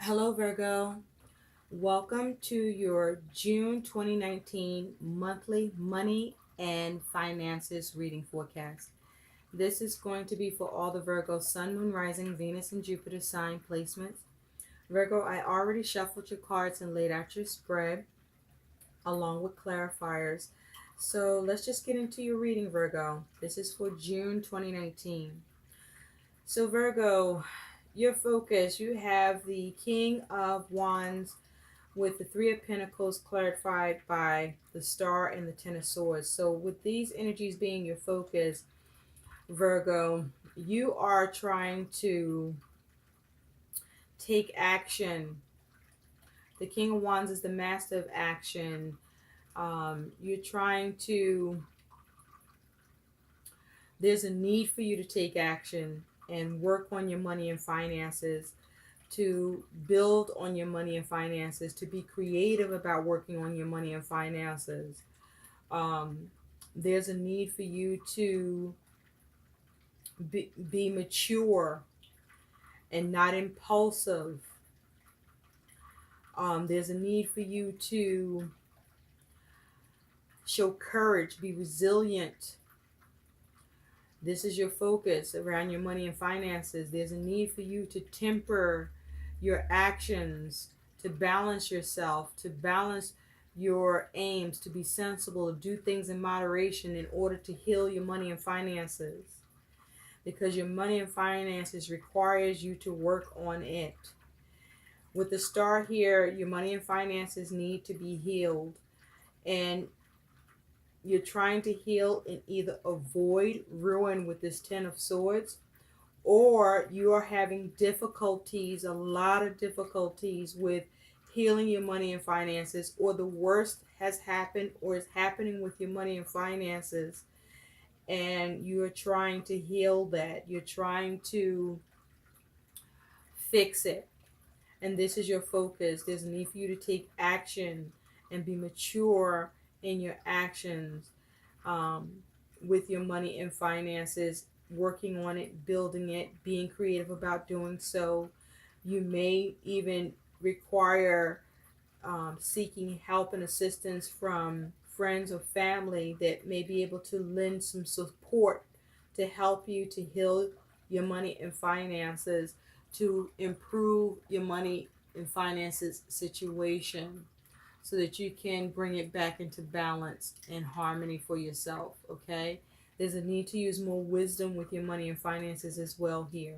Hello, Virgo. Welcome to your June 2019 monthly money and finances reading forecast. This is going to be for all the Virgo Sun, Moon, Rising, Venus, and Jupiter sign placements. Virgo, I already shuffled your cards and laid out your spread along with clarifiers. So let's just get into your reading, Virgo. This is for June 2019. So, Virgo, your focus, you have the King of Wands with the Three of Pentacles clarified by the Star and the Ten of Swords. So, with these energies being your focus, Virgo, you are trying to take action. The King of Wands is the master of action. You're trying to, there's a need for you to take action and work on your money and finances, to build on your money and finances, to be creative about working on your money and finances. Um, there's a need for you to be mature and not impulsive. There's a need for you to show courage, be resilient. This is your focus around your money and finances. There's a need for you to temper your actions, to balance yourself, to balance your aims, to be sensible, to do things in moderation in order to heal your money and finances. Because your money and finances requires you to work on it. With the Star here, your money and finances need to be healed. And you're trying to heal and either avoid ruin with this Ten of Swords, or you are having difficulties, a lot of difficulties with healing your money and finances, or the worst has happened or is happening with your money and finances, and you are trying to heal that. You're trying to fix it. And this is your focus. There's a need for you to take action and be mature in your actions, um, with your money and finances, working on it, building it, being creative about doing so. You may even require seeking help and assistance from friends or family that may be able to lend some support to help you to heal your money and finances, to improve your money and finances situation, so that you can bring it back into balance and harmony for yourself. Okay, there's a need to use more wisdom with your money and finances as well here.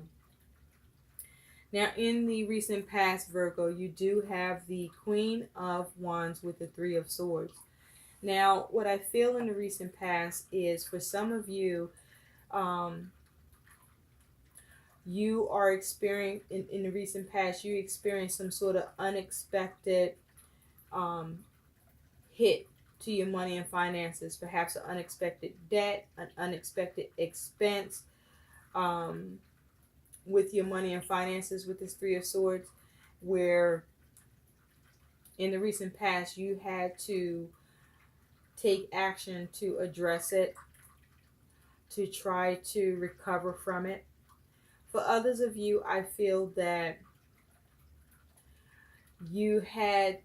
Now, in the recent past, Virgo, you do have the Queen of Wands with the Three of Swords. Now, what I feel in the recent past is, for some of you, um, you are experiencing, in the recent past, you experienced some sort of unexpected um, hit to your money and finances, perhaps an unexpected debt, an unexpected expense, um, with your money and finances with this Three of Swords, where in the recent past you had to take action to address it, to try to recover from it. For others of you, I feel that you had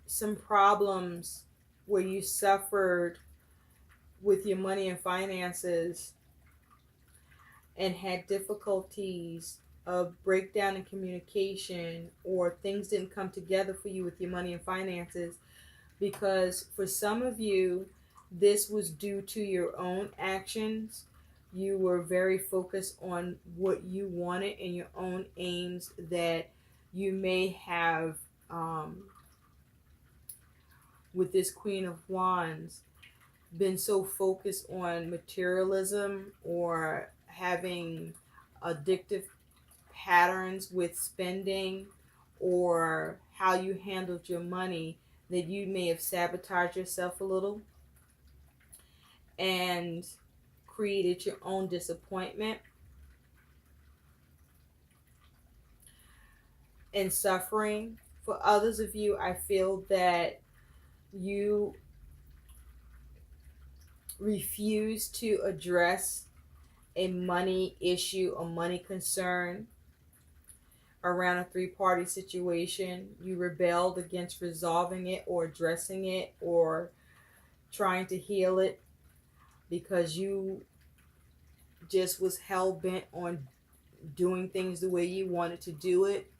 some problems where you suffered with your money and finances and had difficulties of breakdown in communication, or things didn't come together for you with your money and finances, because for some of you this was due to your own actions. You were very focused on what you wanted and your own aims, that you may have, um, with this Queen of Wands, been so focused on materialism or having addictive patterns with spending, or how you handled your money, that you may have sabotaged yourself a little and created your own disappointment and suffering. For others of you, I feel that you refuse to address a money issue, a money concern, around a three-party situation. You rebelled against resolving it or addressing it or trying to heal it because you just was hell bent on doing things the way you wanted to do it.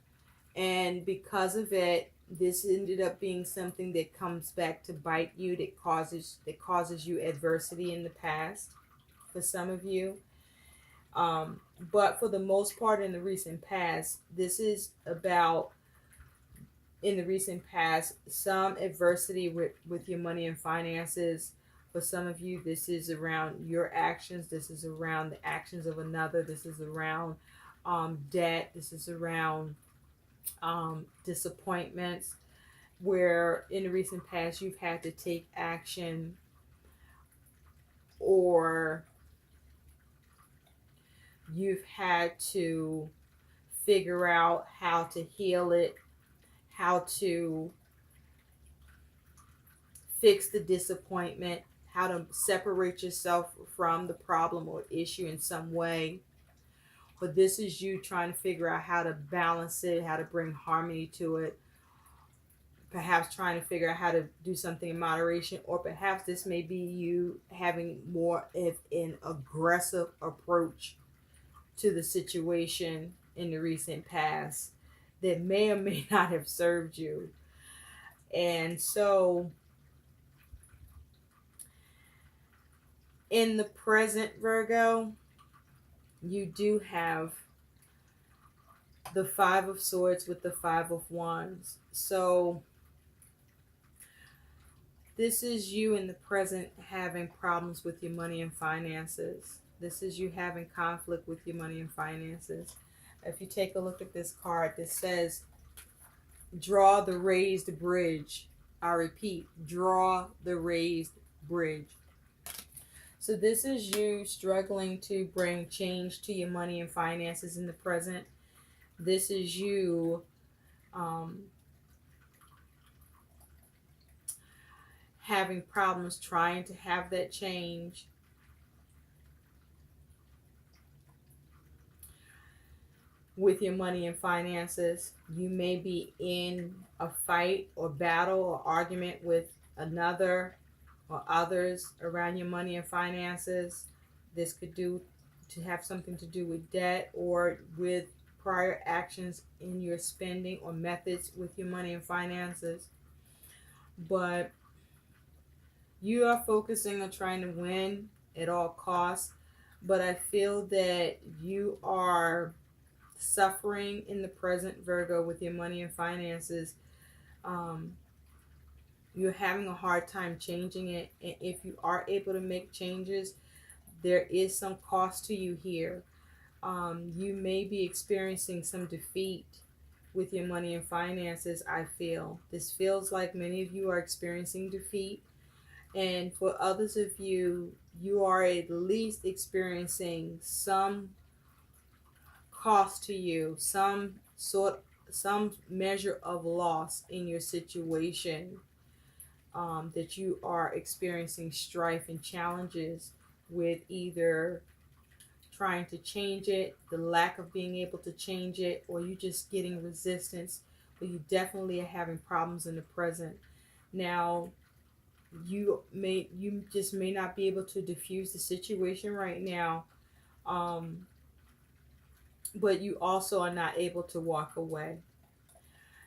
And because of it, this ended up being something that comes back to bite you, that causes you adversity in the past for some of you. But for the most part, in the recent past, this is about, in the recent past, some adversity with your money and finances. For some of you, this is around your actions. This is around the actions of another. This is around debt. This is around disappointments, where in the recent past you've had to take action, or you've had to figure out how to heal it, how to fix the disappointment, how to separate yourself from the problem or issue in some way. But this is you trying to figure out how to balance it, how to bring harmony to it, perhaps trying to figure out how to do something in moderation, or perhaps this may be you having more of an aggressive approach to the situation in the recent past that may or may not have served you. And so in the present, Virgo, you do have the Five of Swords with the Five of Wands. So this is you in the present having problems with your money and finances. This is you having conflict with your money and finances. If you take a look at this card, this says, draw the raised bridge. I repeat, draw the raised bridge. So this is you struggling to bring change to your money and finances in the present. This is you having problems trying to have that change. With your money and finances, you may be in a fight or battle or argument with another or others around your money and finances. This could have something to do with debt or with prior actions in your spending or methods with your money and finances. But you are focusing on trying to win at all costs. But I feel that you are suffering in the present, Virgo, with your money and finances. You're having a hard time changing it, and if you are able to make changes, there is some cost to you here. You may be experiencing some defeat with your money and finances. I feel this feels like many of you are experiencing defeat, and for others of you, you are at least experiencing some cost to you, some measure of loss in your situation, that you are experiencing strife and challenges with, either trying to change it, the lack of being able to change it, or you just getting resistance. But you definitely are having problems in the present. Now, you just may not be able to diffuse the situation right now, but you also are not able to walk away.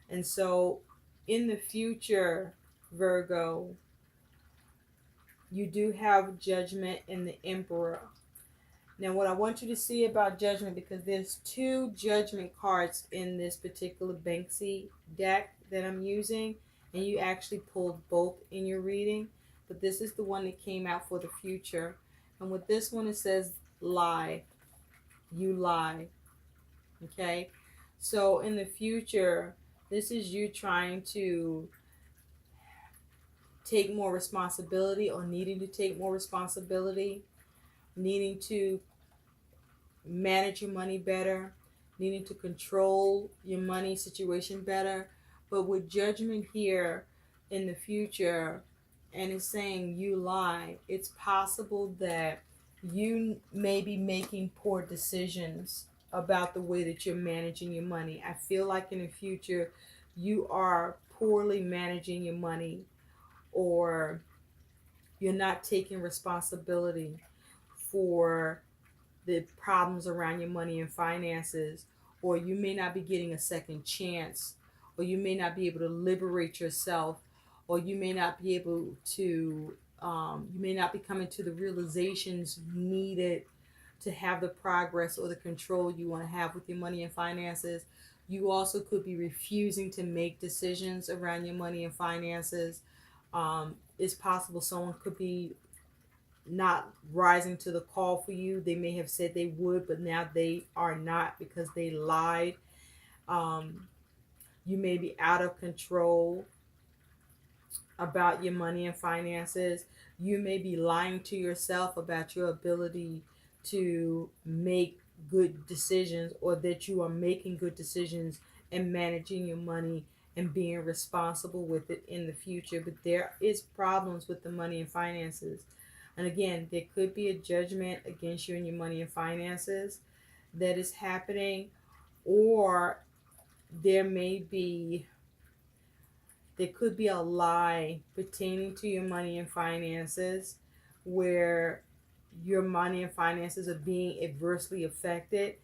And so in the future, Virgo, you do have Judgment and the Emperor. Now what I want you to see about Judgment, because there's two Judgment cards in this particular Banksy deck that I'm using, and you actually pulled both in your reading, but this is the one that came out for the future. And with this one, it says lie. You lie. Okay, so in the future, this is you trying to take more responsibility, or needing to take more responsibility, needing to manage your money better, needing to control your money situation better. But with Judgment here in the future, and it's saying you lie, it's possible that you may be making poor decisions about the way that you're managing your money. I feel like in the future you are poorly managing your money, or you're not taking responsibility for the problems around your money and finances, or you may not be getting a second chance, or you may not be able to liberate yourself, or you may not be able to, you may not be coming to the realizations needed to have the progress or the control you want to have with your money and finances. You also could be refusing to make decisions around your money and finances. It's possible someone could be not rising to the call for you. They may have said they would, but now they are not because they lied. Um, you may be out of control about your money and finances. You may be lying to yourself about your ability to make good decisions, or that you are making good decisions and managing your money and being responsible with it in the future. But there is problems with the money and finances. And again, there could be a judgment against you and your money and finances that is happening, or there may be there could be a lie pertaining to your money and finances, where your money and finances are being adversely affected,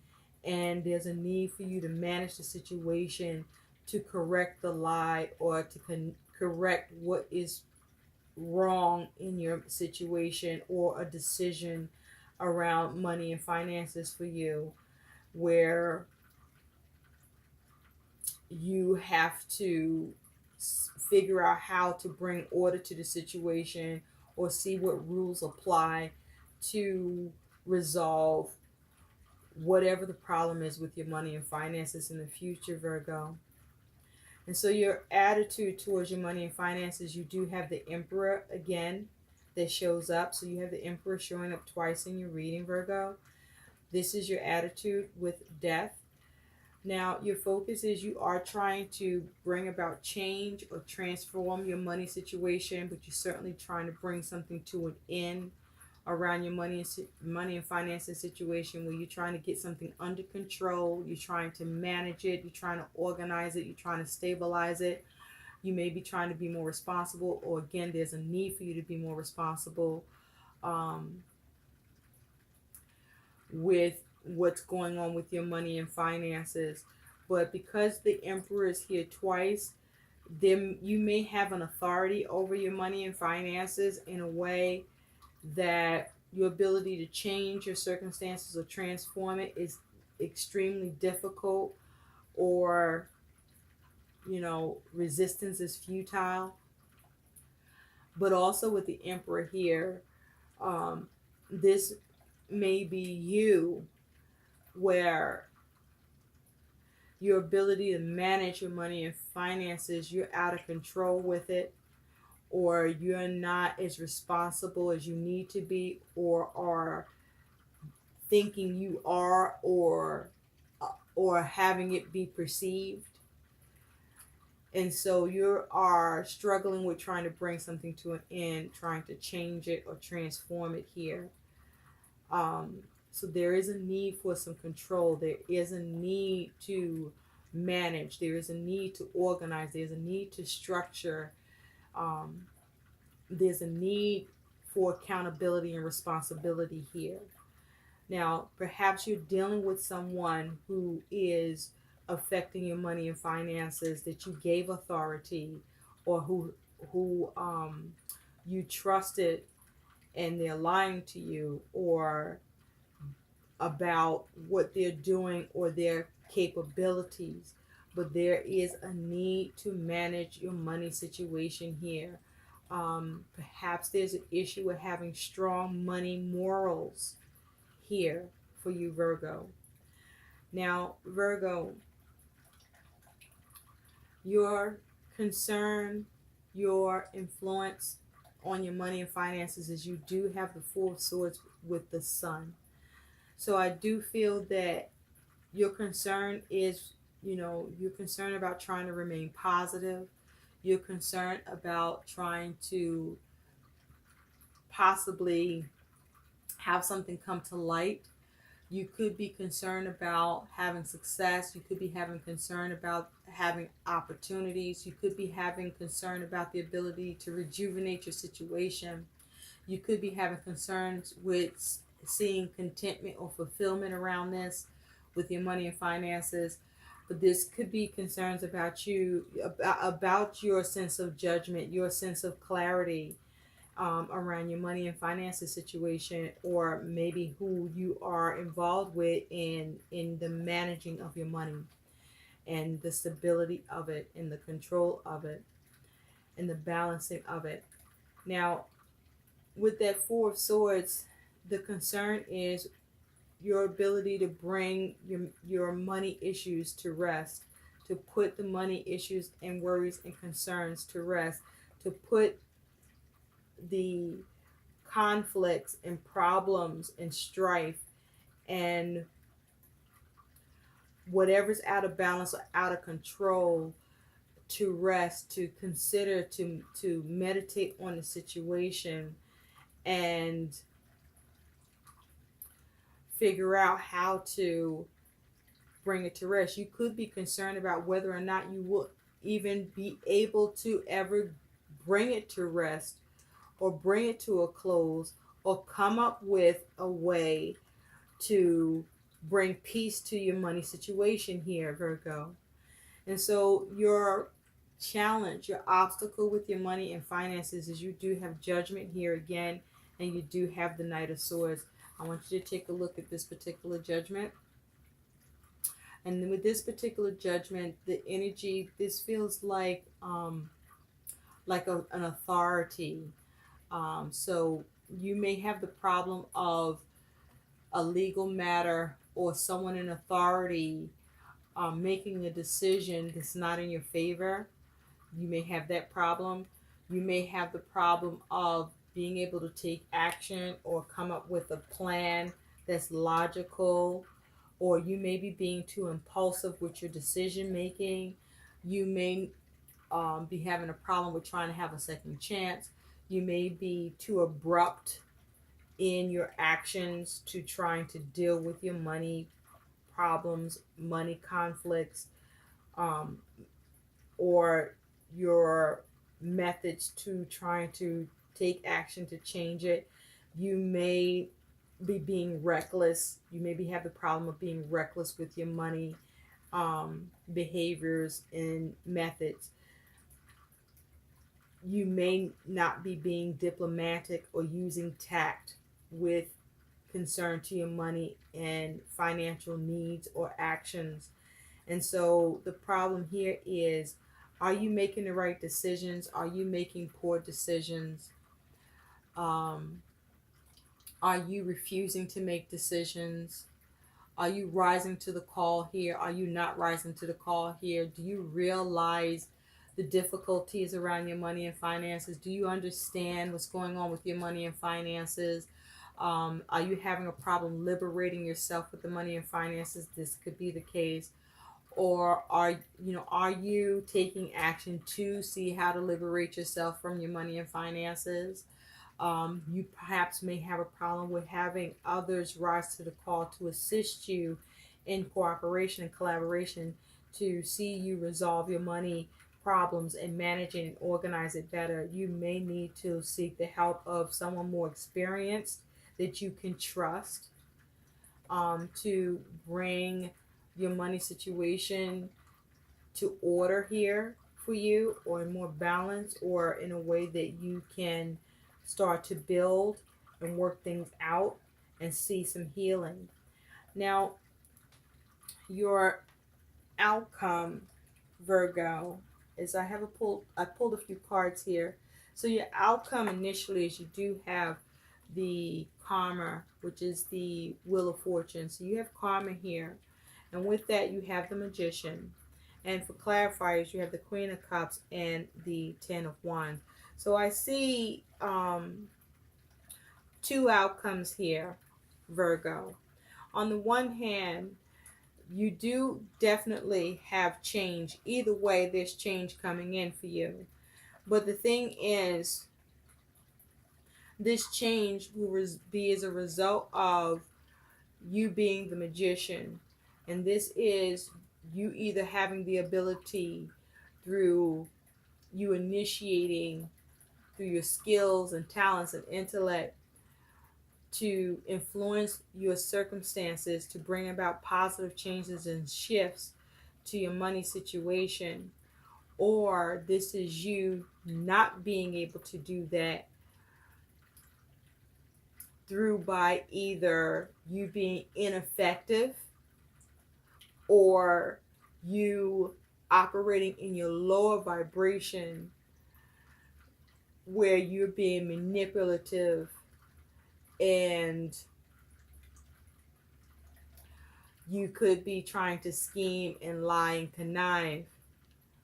and there's a need for you to manage the situation to correct the lie, or to correct what is wrong in your situation, or a decision around money and finances for you, where you have to figure out how to bring order to the situation, or see what rules apply to resolve whatever the problem is with your money and finances in the future, Virgo. And so your attitude towards your money and finances, you do have the Emperor again that shows up. So you have the Emperor showing up twice in your reading, Virgo. This is your attitude with death. Now, your focus is you are trying to bring about change or transform your money situation, but you're certainly trying to bring something to an end around your money and finances situation, where you're trying to get something under control, you're trying to manage it, you're trying to organize it, you're trying to stabilize it. You may be trying to be more responsible, or again, there's a need for you to be more responsible with what's going on with your money and finances. But because the Emperor is here twice, then you may have an authority over your money and finances in a way that your ability to change your circumstances or transform it is extremely difficult, or resistance is futile. But also with the Emperor here, this may be you, where your ability to manage your money and finances, you're out of control with it, or you're not as responsible as you need to be, or are thinking you are, or having it be perceived. And so you are struggling with trying to bring something to an end, trying to change it or transform it here. So there is a need for some control. There is a need to manage. There is a need to organize. There's a need to structure. There's a need for accountability and responsibility here. Now, perhaps you're dealing with someone who is affecting your money and finances, that you gave authority, or who you trusted, and they're lying to you, or about what they're doing or their capabilities. But there is a need to manage your money situation here. Perhaps there's an issue with having strong money morals here for you, Virgo. Now, Virgo, your concern, your influence on your money and finances is you do have the Four of Swords with the Sun. So I do feel that your concern is, you're concerned about trying to remain positive. You're concerned about trying to possibly have something come to light You could be concerned about having success. You could be having concern about having opportunities. You could be having concern about the ability to rejuvenate your situation. You could be having concerns with seeing contentment or fulfillment around this with your money and finances. But this could be concerns about you, about your sense of judgment, your sense of clarity, around your money and finances situation, or maybe who you are involved with in the managing of your money and the stability of it and the control of it and the balancing of it. Now, with that Four of Swords, the concern is your ability to bring your money issues to rest, to put the money issues and worries and concerns to rest, to put the conflicts and problems and strife and whatever's out of balance or out of control to rest, to consider, to meditate on the situation and figure out how to bring it to rest. You could be concerned about whether or not you will even be able to ever bring it to rest or bring it to a close or come up with a way to bring peace to your money situation here, Virgo. And so your challenge, your obstacle with your money and finances is you do have judgment here again, and you do have the Knight of Swords. I want you to take a look at this particular judgment. And with this particular judgment, the energy, this feels like an authority. So you may have the problem of a legal matter or someone in authority making a decision that's not in your favor. You may have that problem. You may have the problem of being able to take action or come up with a plan that's logical, or you may be being too impulsive with your decision making. You may be having a problem with trying to have a second chance. You may be too abrupt in your actions to trying to deal with your money problems, money conflicts, um, or your methods to trying to take action to change it. You may be being reckless. You maybe have the problem of being reckless with your money behaviors and methods. You may not be being diplomatic or using tact with concern to your money and financial needs or actions. And so the problem here is, are you making the right decisions? Are you making poor decisions? Um, are you refusing to make decisions? Are you rising to the call here? Are you not rising to the call here? Do you realize the difficulties around your money and finances? Do you understand what's going on with your money and finances? Are you having a problem liberating yourself with the money and finances? This could be the case. Or are you taking action to see how to liberate yourself from your money and finances? You perhaps may have a problem with having others rise to the call to assist you in cooperation and collaboration to see you resolve your money problems and manage it and organize it better. You may need to seek the help of someone more experienced that you can trust, to bring your money situation to order here for you, or in more balance, or in a way that you can start to build and work things out and see some healing. Now, your outcome, Virgo, is I pulled a few cards here. So your outcome initially is you do have the karma, which is the wheel of fortune. So you have karma here. And with that, you have the magician. And for clarifiers, you have the Queen of Cups and the Ten of Wands. So I see two outcomes here, Virgo. On the one hand, you do definitely have change. Either way, there's change coming in for you. But the thing is, this change will be as a result of you being the magician. And this is you either having the ability through you initiating through your skills and talents and intellect to influence your circumstances to bring about positive changes and shifts to your money situation, or this is you not being able to do that through by either you being ineffective or you operating in your lower vibration where you're being manipulative and you could be trying to scheme and lie and connive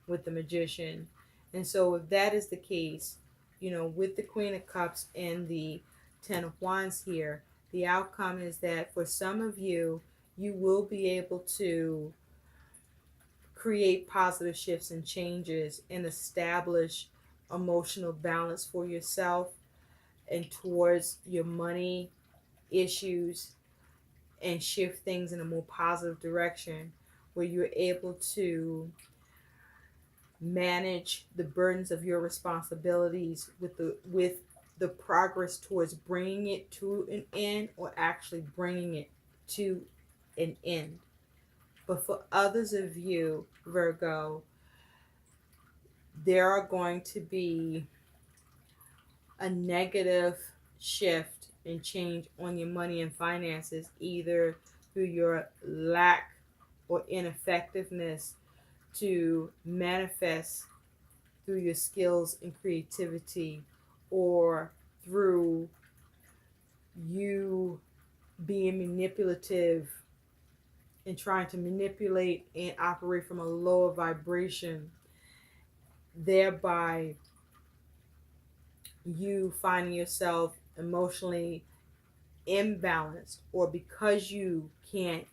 with the magician. And so if that is the case, with the Queen of Cups and the Ten of Wands here, the outcome is that for some of you, you will be able to create positive shifts and changes and establish emotional balance for yourself and towards your money issues, and shift things in a more positive direction where you're able to manage the burdens of your responsibilities with the progress towards bringing it to an end or actually bringing it to an end. But for others of you, Virgo, there are going to be a negative shift and change on your money and finances, either through your lack or ineffectiveness to manifest through your skills and creativity, or through you being manipulative and trying to manipulate and operate from a lower vibration, thereby you finding yourself emotionally imbalanced, or because you can't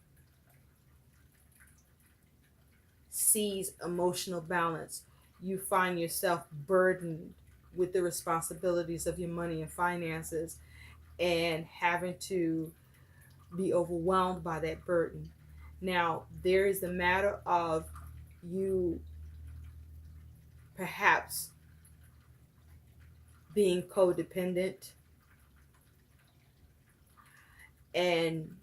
seize emotional balance, you find yourself burdened with the responsibilities of your money and finances and having to be overwhelmed by that burden. Now, there is the matter of you perhaps being codependent, and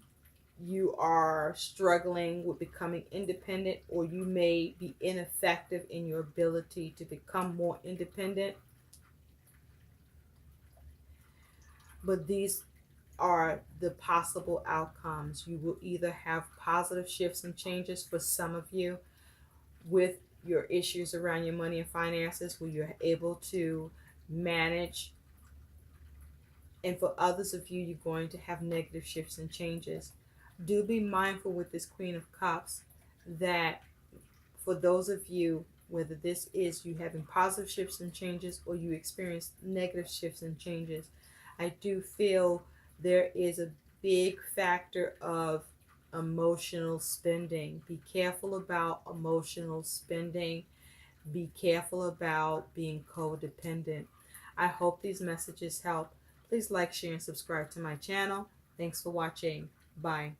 you are struggling with becoming independent, or you may be ineffective in your ability to become more independent. But these are the possible outcomes. You will either have positive shifts and changes for some of you with your issues around your money and finances, where you're able to manage. And for others of you, you're going to have negative shifts and changes. Do be mindful with this Queen of Cups that for those of you, whether this is you having positive shifts and changes or you experience negative shifts and changes, I do feel there is a big factor of emotional spending. Be careful about emotional spending. Be careful about being codependent. I hope these messages help. Please like, share, and subscribe to my channel. Thanks for watching. Bye.